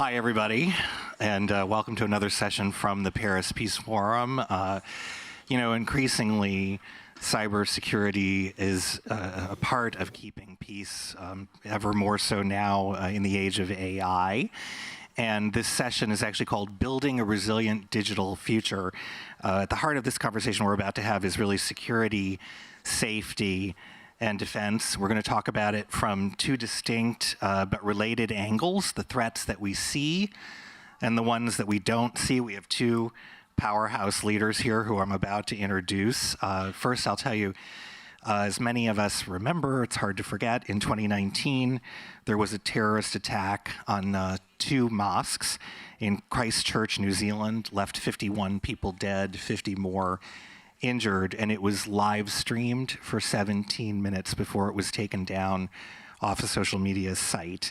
Hi, everybody, and welcome to another session from the Paris Peace Forum. Increasingly, cybersecurity is a part of keeping peace, ever more so now in the age of AI. And this session is actually called Building a Resilient Digital Future. At the heart of this conversation we're about to have is really security, safety, and defense. We're going to talk about it from two distinct but related angles, the threats that we see and the ones that we don't see. We have two powerhouse leaders here who I'm about to introduce. First, I'll tell you, as many of us remember, it's hard to forget, in 2019, there was a terrorist attack on two mosques in Christchurch, New Zealand, left 51 people dead, 50 more injured, and it was live streamed for 17 minutes before it was taken down off a social media site.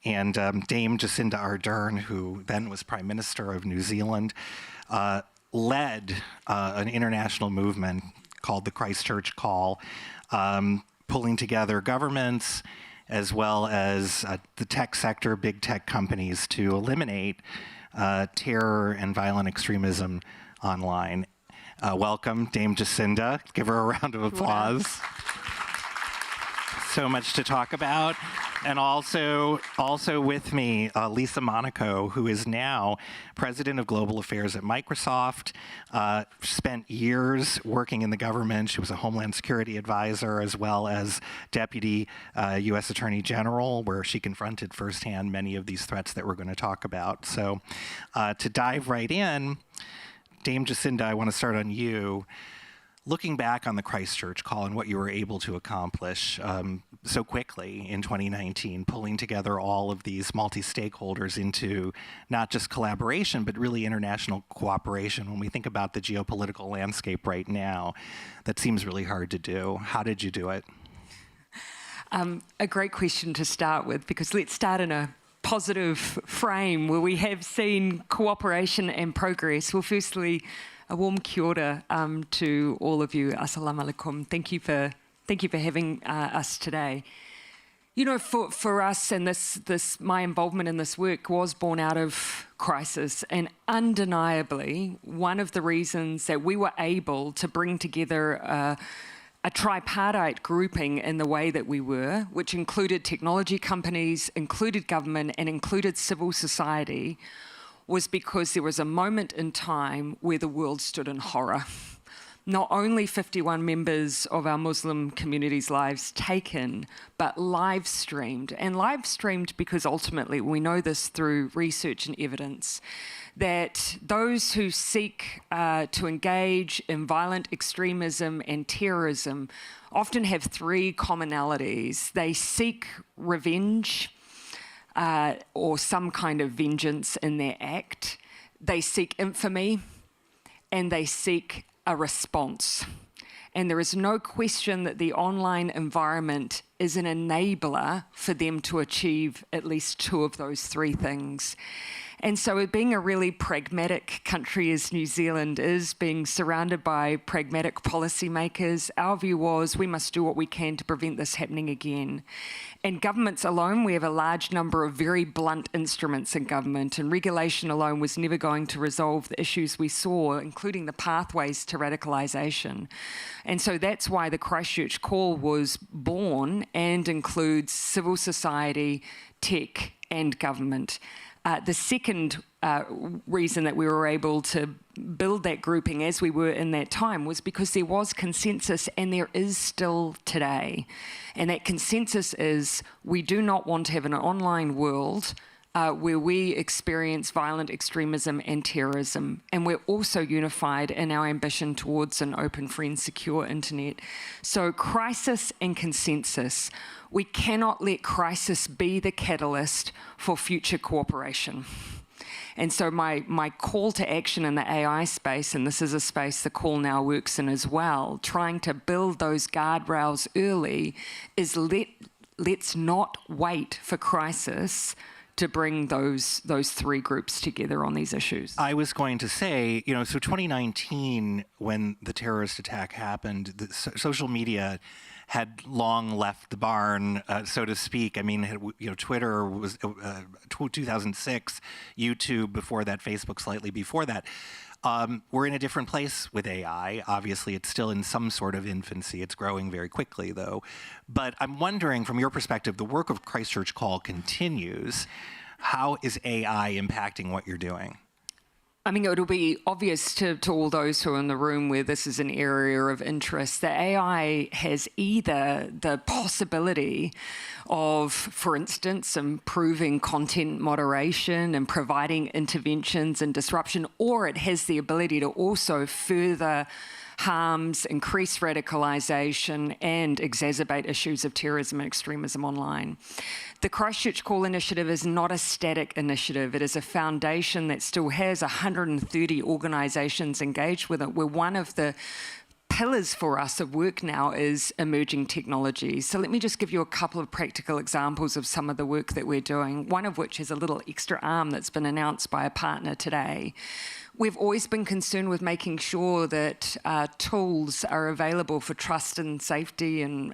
And Dame Jacinda Ardern, who then was Prime Minister of New Zealand, led an international movement called the Christchurch Call, pulling together governments as well as the tech sector, big tech companies, to eliminate terror and violent extremism online. Welcome, Dame Jacinda. Give her a round of applause. Wow. So much to talk about. And also with me, Lisa Monaco, who is now President of Global Affairs at Microsoft, spent years working in the government. She was a Homeland Security advisor as well as Deputy U.S. Attorney General, where she confronted firsthand many of these threats that we're going to talk about. So to dive right in, Dame Jacinda, I want to start on you. Looking back on the Christchurch Call and what you were able to accomplish so quickly in 2019, pulling together all of these multi-stakeholders into not just collaboration, but really international cooperation. When we think about the geopolitical landscape right now, that seems really hard to do. How did you do it? A great question to start with, because let's start in a positive frame where we have seen cooperation and progress. Well, firstly, a warm kia ora to all of you. Assalamu alaikum. Thank you for having us today. You know, for us, and this my involvement in this work was born out of crisis, and undeniably one of the reasons that we were able to bring together a tripartite grouping in the way that we were, which included technology companies, included government, and included civil society, was because there was a moment in time where the world stood in horror. Not only 51 members of our Muslim community's lives taken, but live streamed. And live streamed because ultimately, we know this through research and evidence, that those who seek to engage in violent extremism and terrorism often have three commonalities. They seek revenge or some kind of vengeance in their act. They seek infamy, and they seek a response. And there is no question that the online environment is an enabler for them to achieve at least two of those three things. And so being a really pragmatic country as New Zealand is, being surrounded by pragmatic policymakers, our view was we must do what we can to prevent this happening again. And governments alone, we have a large number of very blunt instruments in government, and regulation alone was never going to resolve the issues we saw, including the pathways to radicalisation. And so that's why the Christchurch Call was born and includes civil society, tech, and government. The second reason that we were able to build that grouping as we were in that time was because there was consensus, and there is still today. And that consensus is we do not want to have an online world where we experience violent extremism and terrorism. And we're also unified in our ambition towards an open, free, and secure internet. So crisis and consensus. We cannot let crisis be the catalyst for future cooperation. And so my call to action in the AI space, and this is a space the call now works in as well, trying to build those guardrails early, is let's not wait for crisis to bring those three groups together on these issues. I was going to say, so 2019, when the terrorist attack happened, social media had long left the barn, so to speak. I mean, Twitter was 2006, YouTube before that, Facebook slightly before that. We're in a different place with AI. Obviously, it's still in some sort of infancy. It's growing very quickly, though. But I'm wondering, from your perspective, the work of Christchurch Call continues. How is AI impacting what you're doing? I mean, it'll be obvious to all those who are in the room where this is an area of interest that AI has either the possibility of, for instance, improving content moderation and providing interventions and disruption, or it has the ability to also further harms, increase radicalisation, and exacerbate issues of terrorism and extremism online. The Christchurch Call initiative is not a static initiative. It is a foundation that still has 130 organisations engaged with it. We're one of the pillars for us of work now is emerging technologies. So let me just give you a couple of practical examples of some of the work that we're doing, one of which is a little extra arm that's been announced by a partner today. We've always been concerned with making sure that tools are available for trust and safety, and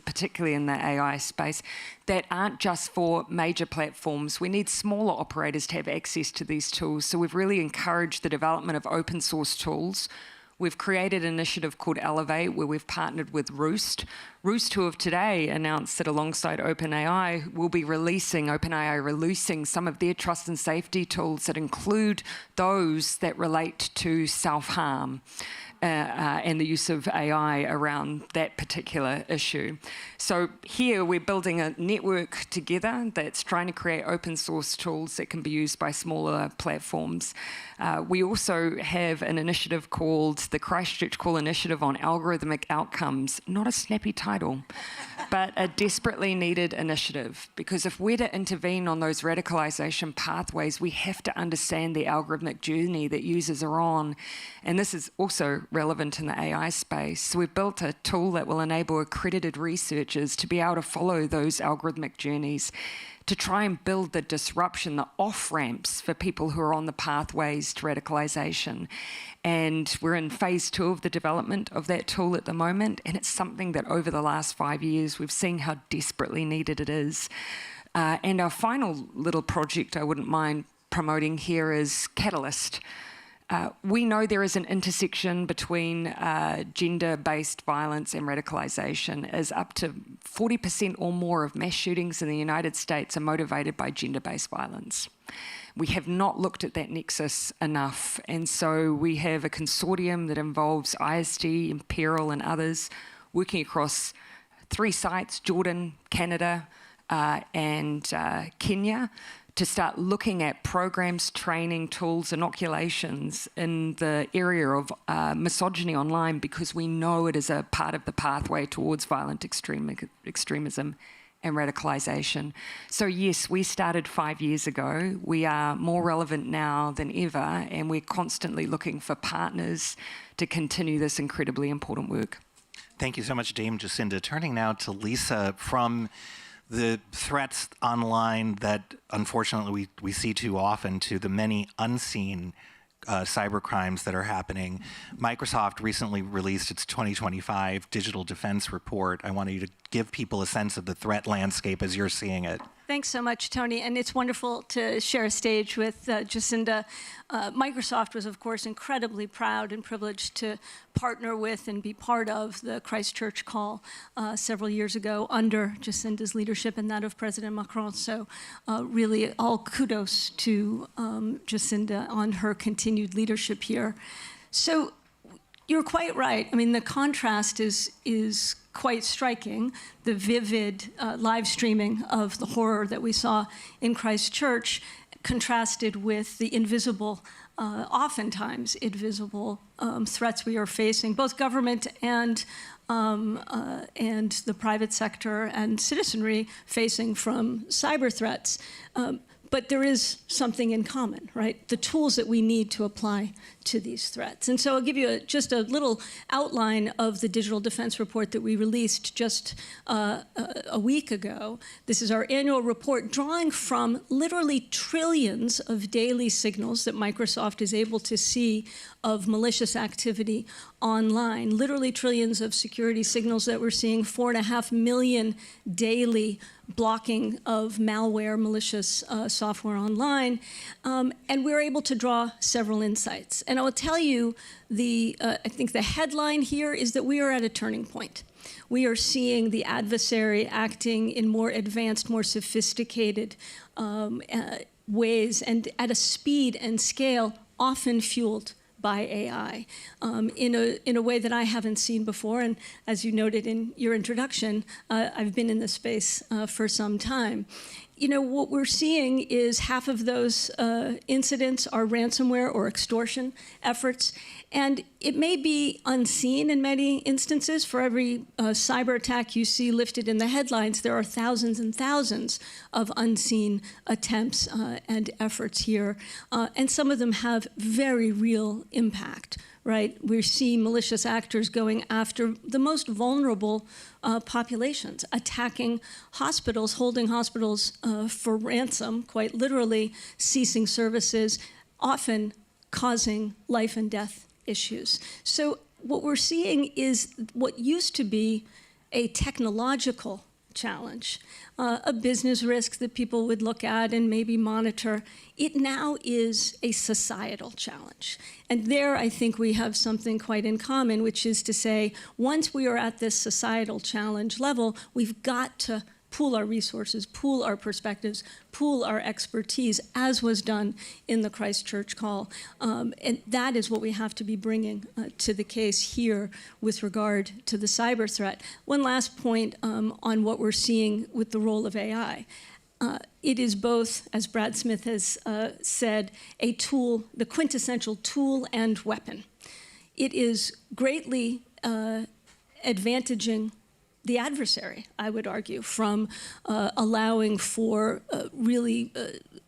particularly in the AI space, that aren't just for major platforms. We need smaller operators to have access to these tools. So we've really encouraged the development of open source tools. We've created an initiative called Elevate, where we've partnered with Roost. Roost, who have today announced that alongside OpenAI, will be OpenAI releasing some of their trust and safety tools that include those that relate to self-harm and the use of AI around that particular issue. So here we're building a network together that's trying to create open source tools that can be used by smaller platforms. We also have an initiative called the Christchurch Call Initiative on Algorithmic Outcomes, not a snappy title, but a desperately needed initiative, because if we're to intervene on those radicalisation pathways, we have to understand the algorithmic journey that users are on. And this is also relevant in the AI space. So we've built a tool that will enable accredited researchers to be able to follow those algorithmic journeys, to try and build the disruption, the off-ramps for people who are on the pathways to radicalisation. And we're in phase 2 of the development of that tool at the moment, and it's something that over the last 5 years we've seen how desperately needed it is. And our final little project I wouldn't mind promoting here is Catalyst. We know there is an intersection between gender-based violence and radicalisation, as up to 40% or more of mass shootings in the United States are motivated by gender-based violence. We have not looked at that nexus enough, and so we have a consortium that involves ISD, Imperial and others, working across 3 sites, Jordan, Canada, and Kenya, to start looking at programs, training, tools, inoculations in the area of misogyny online, because we know it is a part of the pathway towards violent extremism and radicalisation. So yes, we started 5 years ago. We are more relevant now than ever, and we're constantly looking for partners to continue this incredibly important work. Thank you so much, Dame Jacinda. Turning now to Lisa, from the threats online that unfortunately we see too often to the many unseen cyber crimes that are happening. Microsoft recently released its 2025 Digital Defense Report. I want you to give people a sense of the threat landscape as you're seeing it. Thanks so much, Tony. And it's wonderful to share a stage with Jacinda. Microsoft was, of course, incredibly proud and privileged to partner with and be part of the Christchurch Call several years ago under Jacinda's leadership and that of President Macron. So really all kudos to Jacinda on her continued leadership here. So you're quite right. I mean, the contrast is quite striking. The vivid live streaming of the horror that we saw in Christchurch contrasted with the invisible, oftentimes invisible threats we are facing, both government and the private sector and citizenry facing from cyber threats. but there is something in common, right? The tools that we need to apply to these threats. And so I'll give you just a little outline of the Digital Defense Report that we released just a week ago. This is our annual report drawing from literally trillions of daily signals that Microsoft is able to see of malicious activity online. Literally trillions of security signals that we're seeing, 4.5 million daily blocking of malware, malicious software online, and we're able to draw several insights. And I will tell you, I think the headline here is that we are at a turning point. We are seeing the adversary acting in more advanced, more sophisticated ways, and at a speed and scale often fueled by AI, in a way that I haven't seen before. And as you noted in your introduction, I've been in this space for some time. You know, what we're seeing is half of those incidents are ransomware or extortion efforts. And it may be unseen in many instances. For every cyber attack you see lifted in the headlines, there are thousands and thousands of unseen attempts and efforts here. And some of them have very real impact, right? We see malicious actors going after the most vulnerable populations, attacking hospitals, holding hospitals for ransom, quite literally ceasing services, often causing life and death issues. So what we're seeing is what used to be a technological challenge, a business risk that people would look at and maybe monitor. It now is a societal challenge. And there, I think we have something quite in common, which is to say, once we are at this societal challenge level, we've got to pool our resources, pool our perspectives, pool our expertise, as was done in the Christchurch Call. And that is what we have to be bringing to the case here with regard to the cyber threat. One last point on what we're seeing with the role of AI. It is both, as Brad Smith has said, a tool, the quintessential tool and weapon. It is greatly advantaging the adversary, I would argue, from allowing for really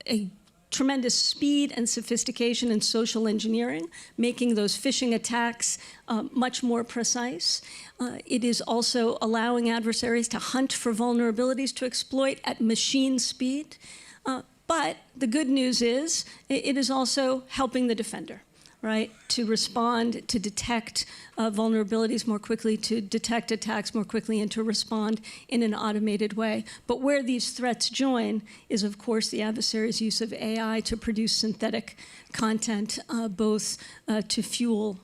a tremendous speed and sophistication in social engineering, making those phishing attacks much more precise. It is also allowing adversaries to hunt for vulnerabilities to exploit at machine speed. But the good news is it is also helping the defender, right, to respond, to detect vulnerabilities more quickly, to detect attacks more quickly, and to respond in an automated way. But where these threats join is, of course, the adversary's use of AI to produce synthetic content, both to fuel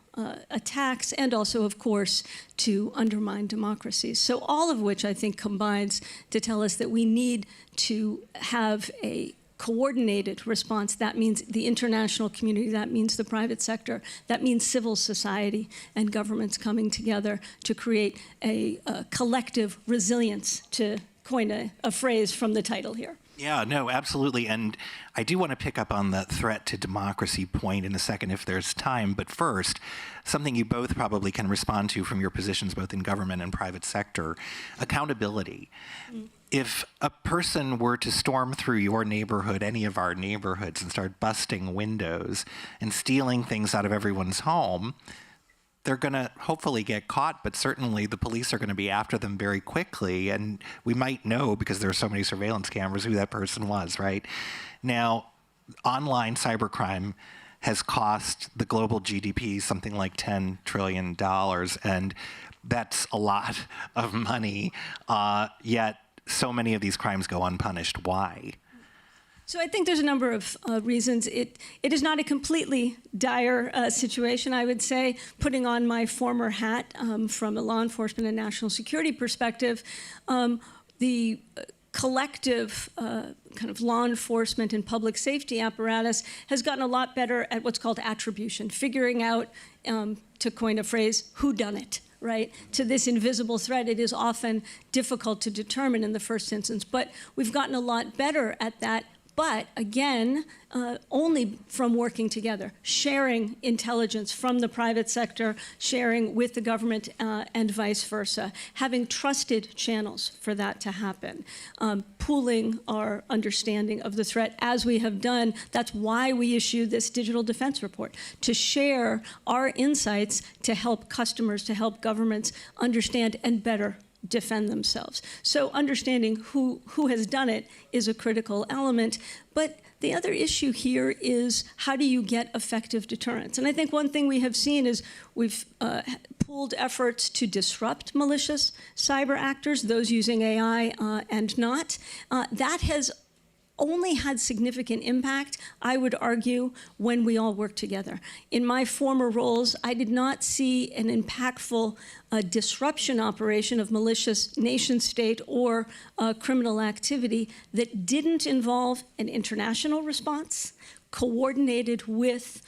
attacks and also, of course, to undermine democracies. So all of which, I think, combines to tell us that we need to have a coordinated response. That means the international community, that means the private sector, that means civil society and governments coming together to create a collective resilience, to coin a phrase from the title here. Yeah, no, absolutely. And I do want to pick up on the threat to democracy point in a second if there's time. But first, something you both probably can respond to from your positions both in government and private sector, accountability. If a person were to storm through your neighborhood, any of our neighborhoods, and start busting windows and stealing things out of everyone's home, they're going to hopefully get caught, but certainly the police are going to be after them very quickly. And we might know, because there are so many surveillance cameras, who that person was, right? Now, online cybercrime has cost the global GDP something like $10 trillion, and that's a lot of money, yet so many of these crimes go unpunished. Why? So I think there's a number of reasons. It is not a completely dire situation, I would say. Putting on my former hat from a law enforcement and national security perspective, the collective kind of law enforcement and public safety apparatus has gotten a lot better at what's called attribution, figuring out, to coin a phrase, who done it. Right? To this invisible threat, it is often difficult to determine in the first instance, but we've gotten a lot better at that. But again, only from working together, sharing intelligence from the private sector, sharing with the government, and vice versa, having trusted channels for that to happen, pooling our understanding of the threat as we have done. That's why we issue this digital defense report, to share our insights to help customers, to help governments understand and better defend themselves. So understanding who has done it is a critical element. But the other issue here is, how do you get effective deterrence? And I think one thing we have seen is we've pooled efforts to disrupt malicious cyber actors, those using AI and not. That has only had significant impact, I would argue, when we all work together. In my former roles, I did not see an impactful disruption operation of malicious nation state or criminal activity that didn't involve an international response, coordinated with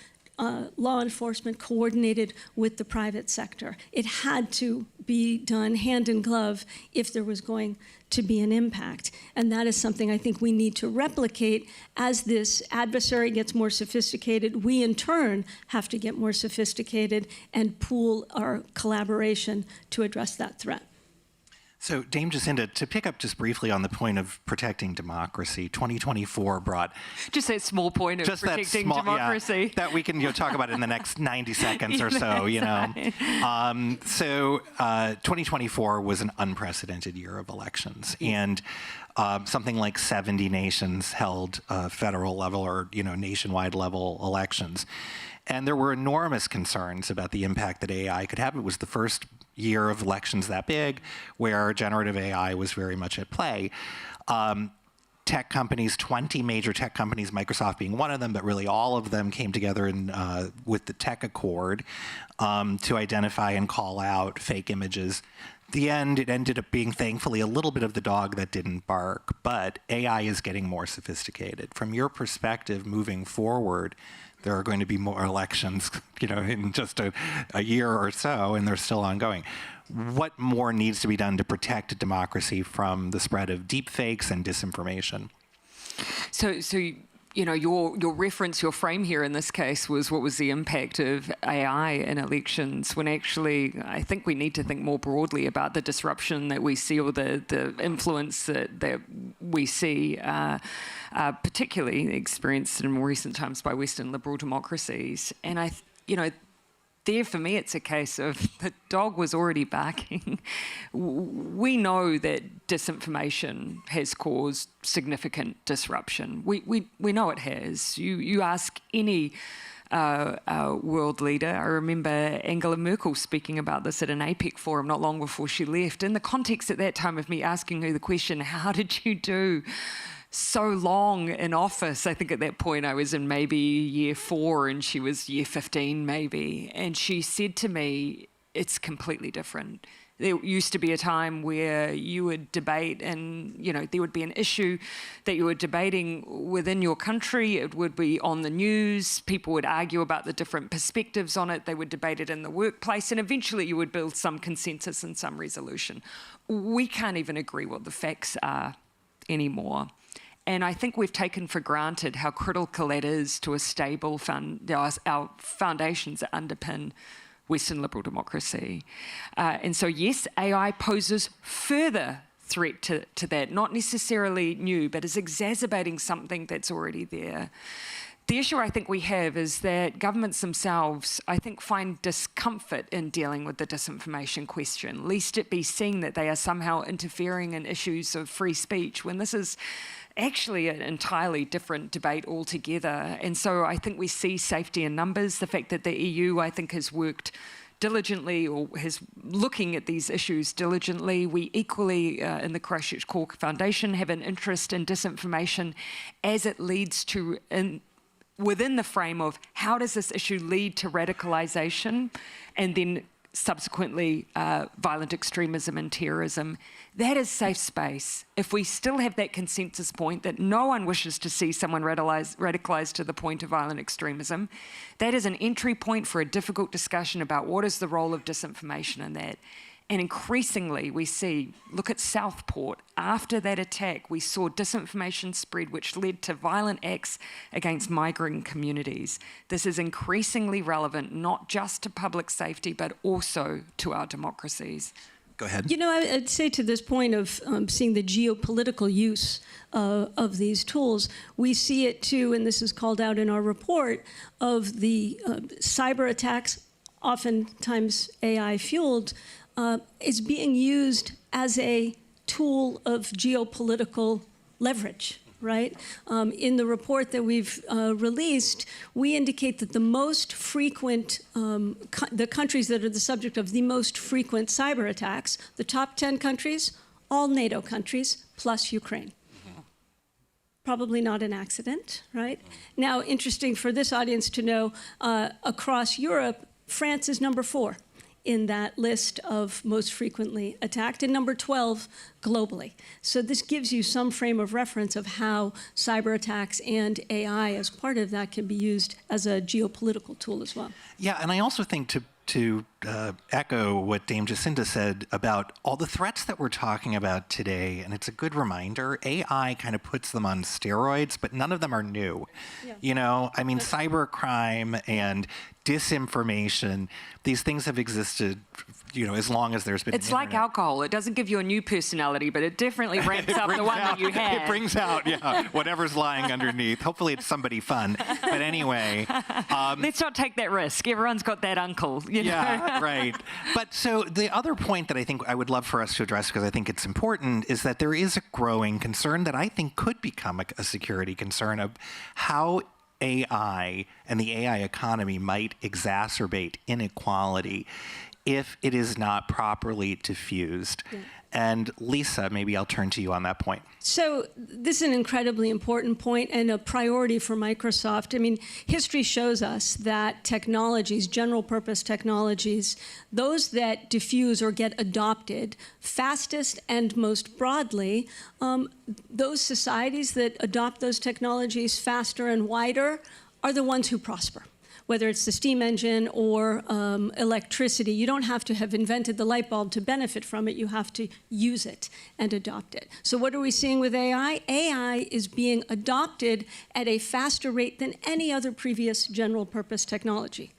law enforcement, coordinated with the private sector. It had to be done hand in glove if there was going to be an impact. And that is something I think we need to replicate. As this adversary gets more sophisticated, we in turn have to get more sophisticated and pool our collaboration to address that threat. So, Dame Jacinda, to pick up just briefly on the point of protecting democracy, 2024 brought... Just that small point of protecting democracy. Yeah, that we can talk about in the next 90 seconds or so, Right. So 2024 was an unprecedented year of elections. And something like 70 nations held federal level or nationwide level elections. And there were enormous concerns about the impact that AI could have. It was the first year of elections that big where generative AI was very much at play. Tech companies, 20 major tech companies, Microsoft being one of them, but really all of them came together with the Tech Accord to identify and call out fake images. The end, it ended up being, thankfully, a little bit of the dog that didn't bark, but AI is getting more sophisticated. From your perspective, moving forward, there are going to be more elections, in just a year or so, and they're still ongoing. What more needs to be done to protect democracy from the spread of deepfakes and disinformation? So your reference, your frame here in this case was what was the impact of AI in elections, when actually I think we need to think more broadly about the disruption that we see, or the influence that we see, particularly experienced in more recent times by Western liberal democracies. And there, for me, it's a case of the dog was already barking. We know that disinformation has caused significant disruption. We know it has. You ask any world leader. I remember Angela Merkel speaking about this at an APEC forum not long before she left. In the context at that time of me asking her the question, how did you do so long in office? I think at that point I was in maybe year 4 and she was year 15 maybe. And she said to me, it's completely different. There used to be a time where you would debate and, there would be an issue that you were debating within your country. It would be on the news. People would argue about the different perspectives on it. They would debate it in the workplace. And eventually you would build some consensus and some resolution. We can't even agree what the facts are anymore. And I think we've taken for granted how critical that is to a stable our foundations that underpin Western liberal democracy. And so, yes, AI poses further threat to that, not necessarily new, but is exacerbating something that's already there. The issue I think we have is that governments themselves, I think, find discomfort in dealing with the disinformation question, lest it be seen that they are somehow interfering in issues of free speech, when this is actually an entirely different debate altogether. And so I think we see safety in numbers. The fact that the EU, I think, has worked diligently or is looking at these issues diligently. We equally, in the Christchurch Call Foundation, have an interest in disinformation as it leads to, within the frame of how does this issue lead to radicalisation and then subsequently violent extremism and terrorism. That is safe space. If we still have that consensus point that no one wishes to see someone radicalised to the point of violent extremism, that is an entry point for a difficult discussion about what is the role of disinformation in that. And increasingly we see, look at Southport, after that attack we saw disinformation spread which led to violent acts against migrant communities. This is increasingly relevant not just to public safety but also to our democracies. Go ahead. You know, I'd say to this point of seeing the geopolitical use of these tools, we see it too, and this is called out in our report, of the cyber attacks, oftentimes AI-fueled, is being used as a tool of geopolitical leverage, right? In the report that we've released, we indicate that the most frequent, the countries that are the subject of the most frequent cyber attacks, the top 10 countries, all NATO countries, plus Ukraine. Probably not an accident, right? Now, interesting for this audience to know, across Europe, France is number 4 in that list of most frequently attacked, and number 12 globally. So this gives you some frame of reference of how cyber attacks and AI as part of that can be used as a geopolitical tool as well. Yeah, and I also think to echo what Dame Jacinda said about all the threats that we're talking about today, and it's a good reminder, AI kind of puts them on steroids, but none of them are new. Yeah. You know, I mean, cybercrime and disinformation, these things have existed, you know, as long as there's been It's like alcohol. It doesn't give you a new personality, but it definitely ramps up the one that you had. It brings out, yeah, whatever's lying underneath. Hopefully it's somebody fun. But anyway. Let's not take that risk. Everyone's got that uncle, you know? Yeah, right. But so the other point that I think I would love for us to address, because I think it's important, is that there is a growing concern that I think could become a security concern of how AI and the AI economy might exacerbate inequality if it is not properly diffused. Yeah. And Lisa, maybe I'll turn to you on that point. So this is an incredibly important point and a priority for Microsoft. I mean, history shows us that technologies, general purpose technologies, those that diffuse or get adopted fastest and most broadly, those societies that adopt those technologies faster and wider are the ones who prosper. Whether it's the steam engine or electricity, you don't have to have invented the light bulb to benefit from it. You have to use it and adopt it. So what are we seeing with AI? AI is being adopted at a faster rate than any other previous general purpose technology.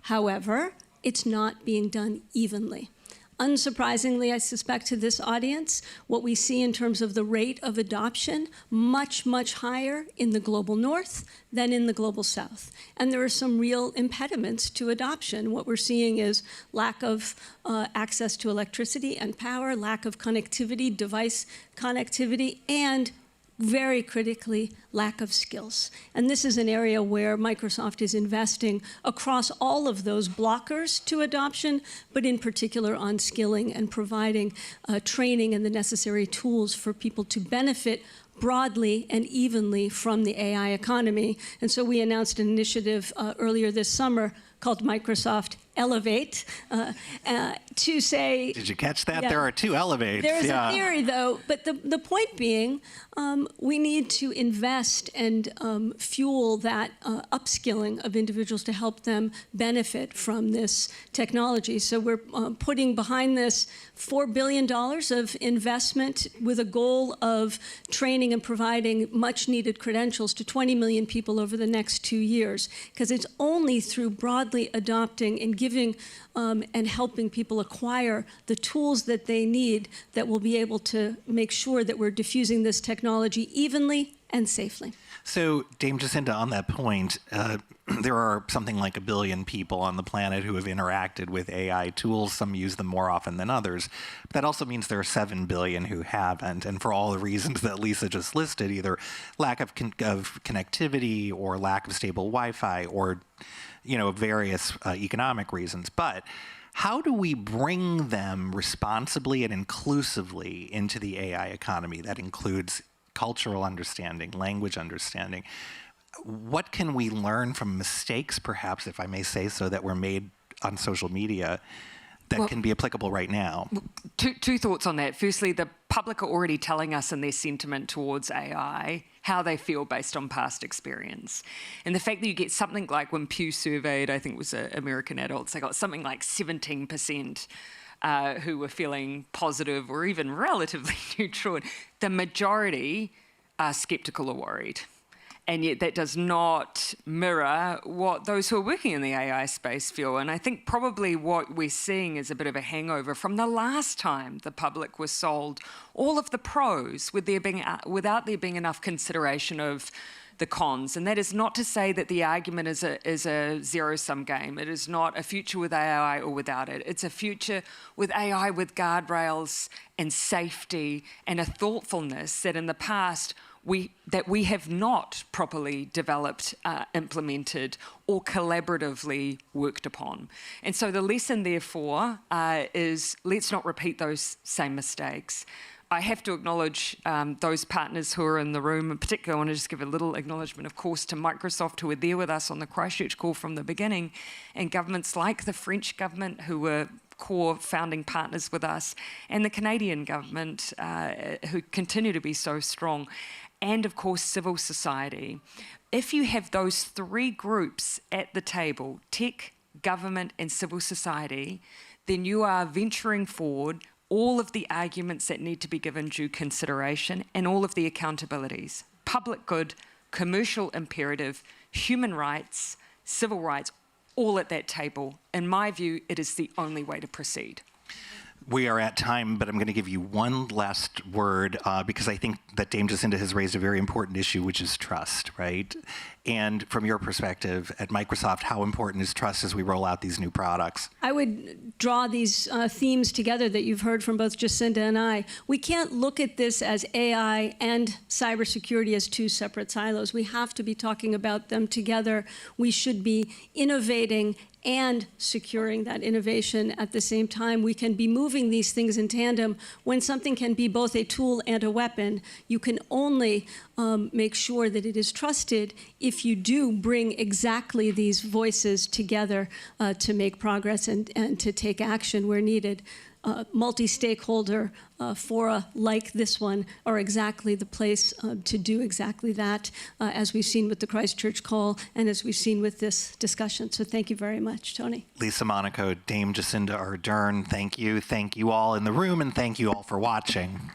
However, it's not being done evenly. Unsurprisingly, I suspect to this audience, what we see in terms of the rate of adoption, much, much higher in the global north than in the global south. And there are some real impediments to adoption. What we're seeing is lack of access to electricity and power, lack of connectivity, device connectivity, and very critically, lack of skills. And this is an area where Microsoft is investing across all of those blockers to adoption, but in particular on skilling and providing training and the necessary tools for people to benefit broadly and evenly from the AI economy. And so we announced an initiative earlier this summer called Microsoft Elevate to say... Did you catch that? Yeah, there are 2 elevates. There's a theory, though, but the point being, we need to invest and fuel that upskilling of individuals to help them benefit from this technology. So we're putting behind this $4 billion of investment with a goal of training and providing much-needed credentials to 20 million people over the next 2 years, because it's only through broadly adopting and giving and helping people acquire the tools that they need that will be able to make sure that we're diffusing this technology evenly and safely. So, Dame Jacinda, on that point, there are something like 1 billion people on the planet who have interacted with AI tools. Some use them more often than others. But that also means there are 7 billion who haven't. And for all the reasons that Lisa just listed, either lack of connectivity or lack of stable Wi-Fi or, you know, various economic reasons. But how do we bring them responsibly and inclusively into the AI economy? That includes cultural understanding, language understanding. What can we learn from mistakes, perhaps, if I may say so, that were made on social media that can be applicable right now? Two thoughts on that. Firstly, the public are already telling us in their sentiment towards AI how they feel based on past experience. And the fact that you get something like when Pew surveyed, I think it was American adults, they got something like 17% who were feeling positive or even relatively neutral. The majority are skeptical or worried. And yet that does not mirror what those who are working in the AI space feel. And I think probably what we're seeing is a bit of a hangover from the last time the public was sold all of the pros without there being enough consideration of the cons. And that is not to say that the argument is a zero-sum game. It is not a future with AI or without it. It's a future with AI with guardrails and safety and a thoughtfulness that in the past we have not properly developed, implemented, or collaboratively worked upon. And so the lesson, therefore, is let's not repeat those same mistakes. I have to acknowledge those partners who are in the room. In particular, I want to just give a little acknowledgement, of course, to Microsoft, who were there with us on the Christchurch Call from the beginning, and governments like the French government, who were core founding partners with us, and the Canadian government, who continue to be so strong, and of course civil society. If you have those three groups at the table, tech, government and civil society, then you are venturing forward all of the arguments that need to be given due consideration and all of the accountabilities. Public good, commercial imperative, human rights, civil rights, all at that table. In my view, it is the only way to proceed. We are at time, but I'm going to give you one last word because I think that Dame Jacinda has raised a very important issue, which is trust, right? And from your perspective at Microsoft, how important is trust as we roll out these new products? I would draw these themes together that you've heard from both Jacinda and I. We can't look at this as AI and cybersecurity as two separate silos. We have to be talking about them together. We should be innovating and securing that innovation at the same time. We can be moving these things in tandem. When something can be both a tool and a weapon, you can only make sure that it is trusted if you do bring exactly these voices together to make progress and to take action where needed. Multi-stakeholder fora like this one are exactly the place to do exactly that, as we've seen with the Christchurch Call and as we've seen with this discussion. So thank you very much, Tony. Lisa Monaco, Dame Jacinda Ardern, thank you. Thank you all in the room, and thank you all for watching.